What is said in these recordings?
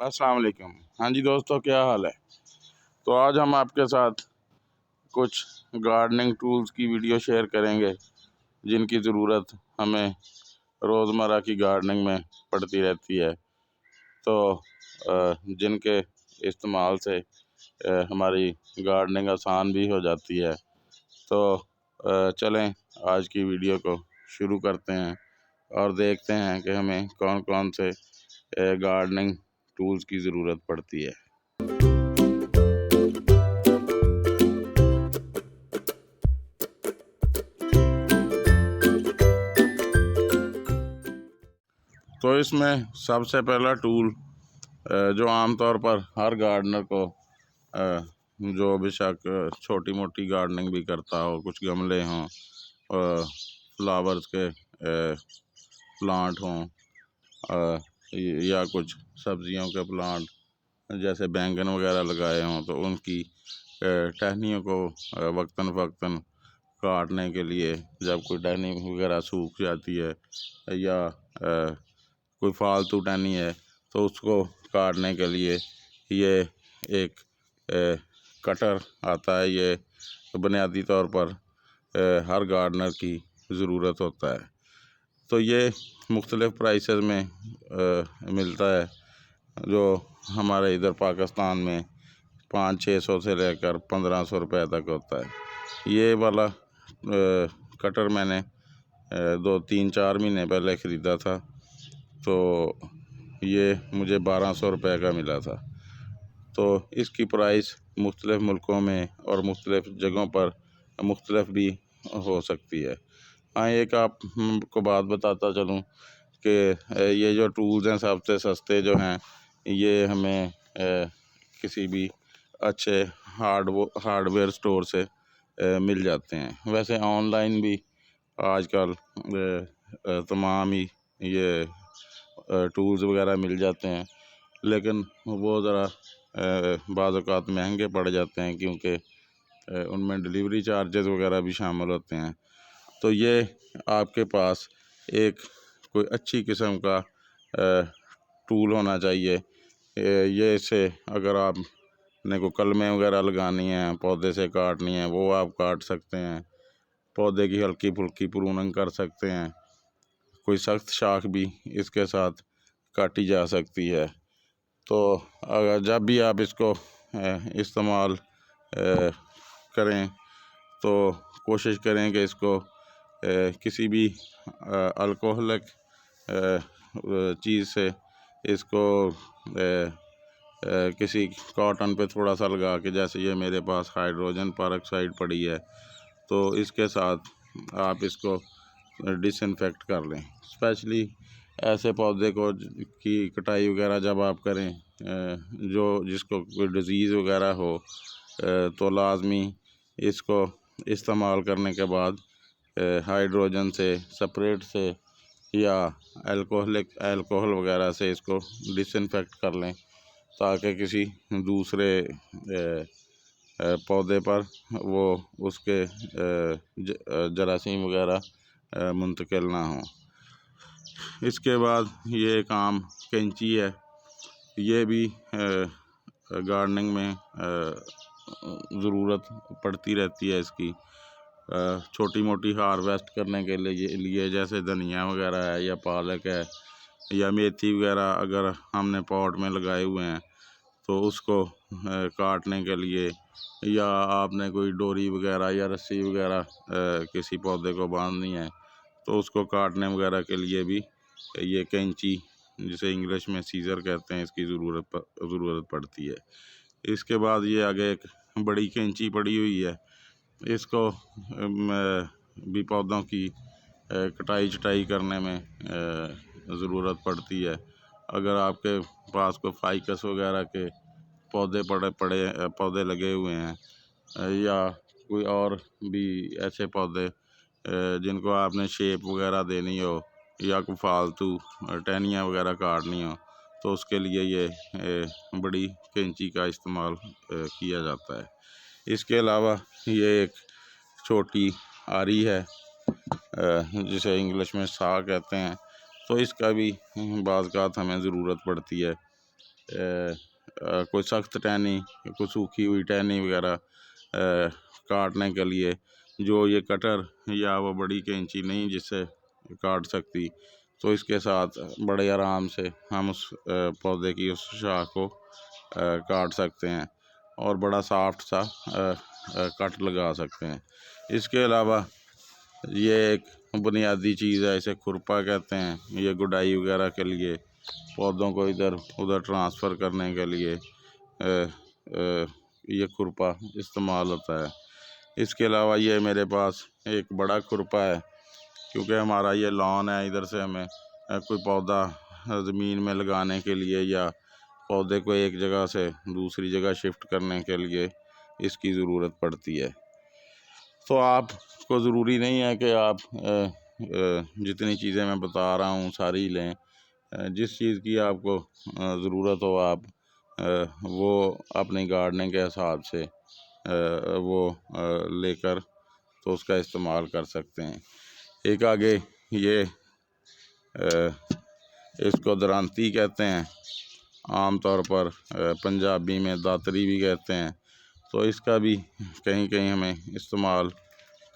अस्सलाम वालेकुम। हाँ जी दोस्तों, क्या हाल है। तो आज हम आपके साथ कुछ गार्डनिंग टूल्स की वीडियो शेयर करेंगे जिनकी ज़रूरत हमें रोज़मर्रा की गार्डनिंग में पड़ती रहती है। तो जिनके इस्तेमाल से हमारी गार्डनिंग आसान भी हो जाती है। तो चलें आज की वीडियो को शुरू करते हैं और देखते हैं कि हमें कौन कौन से गार्डनिंग टूल्स की ज़रूरत पड़ती है। तो इसमें सबसे पहला टूल जो आमतौर पर हर गार्डनर को जो बेशक छोटी मोटी गार्डनिंग भी करता हो, कुछ गमले हों, फ्लावर्स के प्लांट हों या कुछ सब्जियों के प्लांट जैसे बैंगन वगैरह लगाए हों, तो उनकी टहनियों को वक्तन फ़क्तन काटने के लिए, जब कोई टहनी वगैरह सूख जाती है या कोई फालतू टहनी है तो उसको काटने के लिए ये एक कटर आता है। ये बुनियादी तौर पर हर गार्डनर की ज़रूरत होता है। तो ये मुख्तलिफ़ प्राइसेस में मिलता है, जो हमारे इधर पाकिस्तान में 500-600 से लेकर 1500 रुपये तक होता है। ये वाला कटर मैंने 2-3-4 महीने पहले ख़रीदा था, तो ये मुझे 1200 रुपये का मिला था। तो इसकी प्राइस मुख्तलिफ़ मुल्कों में और मुख्तलिफ़ जगहों पर मुख्तलिफ़ भी हो सकती है। हाँ, एक आपको बात बताता चलूँ कि ये जो टूल्स हैं सबसे सस्ते जो हैं, ये हमें किसी भी अच्छे हार्डवेयर स्टोर से मिल जाते हैं। वैसे ऑनलाइन भी आजकल तमाम ही ये टूल्स वगैरह मिल जाते हैं, लेकिन वो ज़रा बाज़ औक़ात महंगे पड़ जाते हैं, क्योंकि उनमें डिलीवरी चार्जेस वगैरह भी शामिल होते हैं। तो ये आपके पास एक कोई अच्छी किस्म का टूल होना चाहिए। ये इससे अगर आपने को कलमें वगैरह लगानी हैं, पौधे से काटनी है, वो आप काट सकते हैं। पौधे की हल्की फुल्की प्रूनिंग कर सकते हैं। कोई सख्त शाख भी इसके साथ काटी जा सकती है। तो अगर जब भी आप इसको इस्तेमाल करें तो कोशिश करें कि इसको किसी भी अल्कोहलिक चीज़ से इसको किसी कॉटन पे थोड़ा सा लगा के, जैसे ये मेरे पास हाइड्रोजन पेरोक्साइड पड़ी है, तो इसके साथ आप इसको डिसइंफेक्ट कर लें। स्पेशली ऐसे पौधे को की कटाई वगैरह जब आप करें जो जिसको कोई डिज़ीज़ वगैरह हो, तो लाजमी इसको इस्तेमाल करने के बाद हाइड्रोजन से, स्प्रेट से या अल्कोहल वगैरह से इसको डिसइंफेक्ट कर लें, ताकि किसी दूसरे पौधे पर वो उसके जरासीम वगैरह मुंतकिल ना हो। इसके बाद ये एक आम कैंची है। ये भी गार्डनिंग में ज़रूरत पड़ती रहती है इसकी, छोटी मोटी हार्वेस्ट करने के लिए जैसे धनिया वगैरह है या पालक है या मेथी वगैरह अगर हमने पॉट में लगाए हुए हैं, तो उसको काटने के लिए, या आपने कोई डोरी वगैरह या रस्सी वगैरह किसी पौधे को बांधनी है, तो उसको काटने वगैरह के लिए भी ये कैंची, जिसे इंग्लिश में सीज़र कहते हैं, इसकी ज़रूरत पड़ती है। इसके बाद ये आगे एक बड़ी कैंची पड़ी हुई है। इसको भी पौधों की कटाई छटाई करने में ज़रूरत पड़ती है। अगर आपके पास कोई फाइकस वगैरह के पौधे लगे हुए हैं या कोई और भी ऐसे पौधे जिनको आपने शेप वगैरह देनी हो या कोई फालतू टहनियाँ वगैरह काटनी हो, तो उसके लिए ये बड़ी कैंची का इस्तेमाल किया जाता है। इसके अलावा ये एक छोटी आरी है जिसे इंग्लिश में सा कहते हैं, तो इसका भी बाज़ औक़ात हमें ज़रूरत पड़ती है। कोई सख्त टहनी, कोई सूखी हुई टहनी वगैरह काटने के लिए जो ये कटर या वो बड़ी कैंची नहीं जिससे काट सकती, तो इसके साथ बड़े आराम से हम उस पौधे की उस शाख को काट सकते हैं और बड़ा सॉफ्ट सा कट लगा सकते हैं। इसके अलावा ये एक बुनियादी चीज़ है, इसे खुरपा कहते हैं। ये गुडाई वगैरह के लिए, पौधों को इधर उधर ट्रांसफ़र करने के लिए ये खुरपा इस्तेमाल होता है। इसके अलावा ये मेरे पास एक बड़ा खुरपा है, क्योंकि हमारा ये लॉन है, इधर से हमें कोई पौधा ज़मीन में लगाने के लिए या पौधे को एक जगह से दूसरी जगह शिफ्ट करने के लिए इसकी ज़रूरत पड़ती है। तो आपको ज़रूरी नहीं है कि आप जितनी चीज़ें मैं बता रहा हूँ सारी लें। जिस चीज़ की आपको ज़रूरत हो आप वो अपनी गार्डनिंग के हिसाब से वो लेकर तो उसका इस्तेमाल कर सकते हैं। एक आगे ये इसको दरांती कहते हैं, आम तौर पर पंजाबी में दातरी भी कहते हैं। तो इसका भी कहीं कहीं हमें इस्तेमाल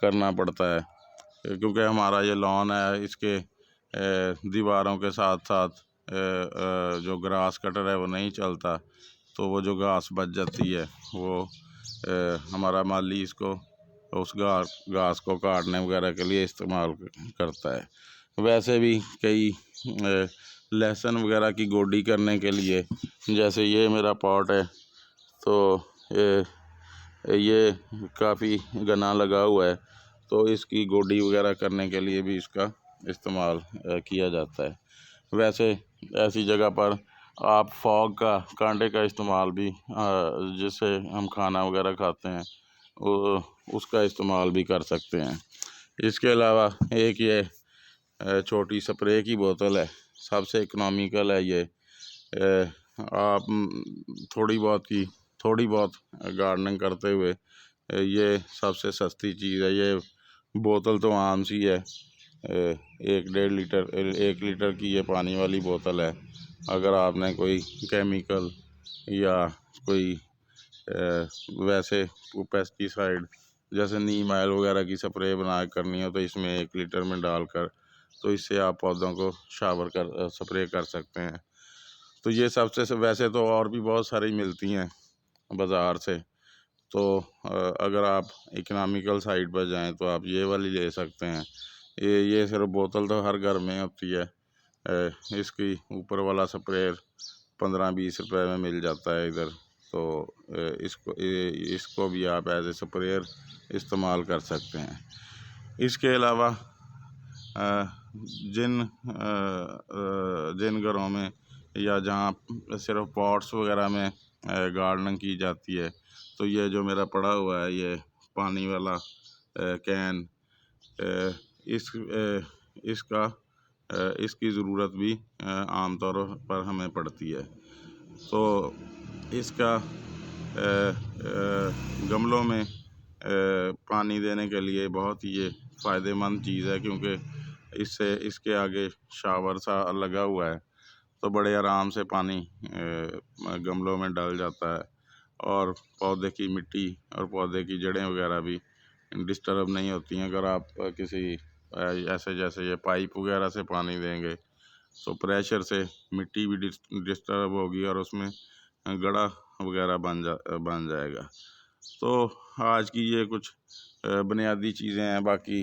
करना पड़ता है, क्योंकि हमारा ये लॉन है, इसके दीवारों के साथ साथ जो ग्रास कटर है वो नहीं चलता, तो वो जो घास बच जाती है वो हमारा माली इसको उस घास को काटने वगैरह के लिए इस्तेमाल करता है। वैसे भी कई लहसुन वगैरह की गोडी करने के लिए, जैसे ये मेरा पॉट है तो ये काफ़ी घना लगा हुआ है, तो इसकी गोडी वगैरह करने के लिए भी इसका इस्तेमाल किया जाता है। वैसे ऐसी जगह पर आप फॉग का कांटे का इस्तेमाल भी जिससे हम खाना वगैरह खाते हैं उसका इस्तेमाल भी कर सकते हैं। इसके अलावा एक ये छोटी स्प्रे की बोतल है, सबसे इकोनॉमिकल है ये। आप थोड़ी बहुत गार्डनिंग करते हुए ये सबसे सस्ती चीज़ है। ये बोतल तो आम सी है, 1 लीटर की ये पानी वाली बोतल है। अगर आपने कोई केमिकल या कोई वैसे पेस्टिसाइड जैसे नीम ऑयल वगैरह की स्प्रे बना करनी हो तो इसमें 1 लीटर में डालकर तो इससे आप पौधों को स्प्रे कर सकते हैं। तो ये सबसे वैसे तो और भी बहुत सारी मिलती हैं बाज़ार से, तो अगर आप इकोनॉमिकल साइड पर जाएं तो आप ये वाली ले सकते हैं। ये सिर्फ बोतल तो हर घर में होती है। इसकी ऊपर वाला स्प्रे 15-20 रुपए में मिल जाता है इधर, तो इसको भी आप एज ए स्प्रेयर इस्तेमाल कर सकते हैं। इसके अलावा जिन घरों में या जहाँ सिर्फ पॉट्स वगैरह में गार्डनिंग की जाती है, तो ये जो मेरा पड़ा हुआ है ये पानी वाला कैन, इसकी ज़रूरत भी आम तौर पर हमें पड़ती है। तो इसका गमलों में पानी देने के लिए बहुत ही ये फ़ायदेमंद चीज़ है, क्योंकि इससे इसके आगे शावर सा लगा हुआ है, तो बड़े आराम से पानी गमलों में डल जाता है और पौधे की मिट्टी और पौधे की जड़ें वगैरह भी डिस्टर्ब नहीं होती हैं। अगर आप किसी ऐसे जैसे ये पाइप वगैरह से पानी देंगे तो प्रेशर से मिट्टी भी डिस्टर्ब होगी और उसमें गड़ा वगैरह बन जाएगा। तो आज की ये कुछ बुनियादी चीज़ें हैं, बाकी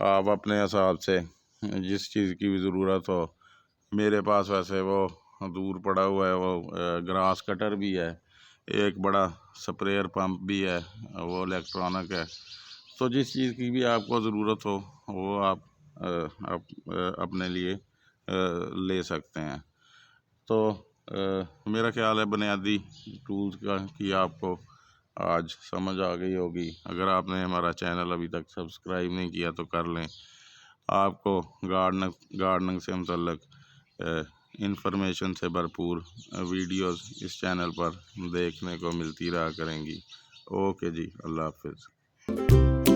आप अपने हिसाब से जिस चीज़ की भी ज़रूरत हो, मेरे पास वैसे वो दूर पड़ा हुआ है वो ग्रास कटर भी है, एक बड़ा स्प्रेयर पंप भी है, वो इलेक्ट्रॉनिक है। तो जिस चीज़ की भी आपको ज़रूरत हो वो आप अपने लिए ले सकते हैं। तो मेरा ख्याल है बुनियादी टूल्स की आपको आज समझ आ गई होगी। अगर आपने हमारा चैनल अभी तक सब्सक्राइब नहीं किया तो कर लें। आपको गार्डनिंग से मुतल्लिक इंफॉर्मेशन से भरपूर वीडियोस इस चैनल पर देखने को मिलती रहा करेंगी। ओके जी, अल्लाह हाफिज़।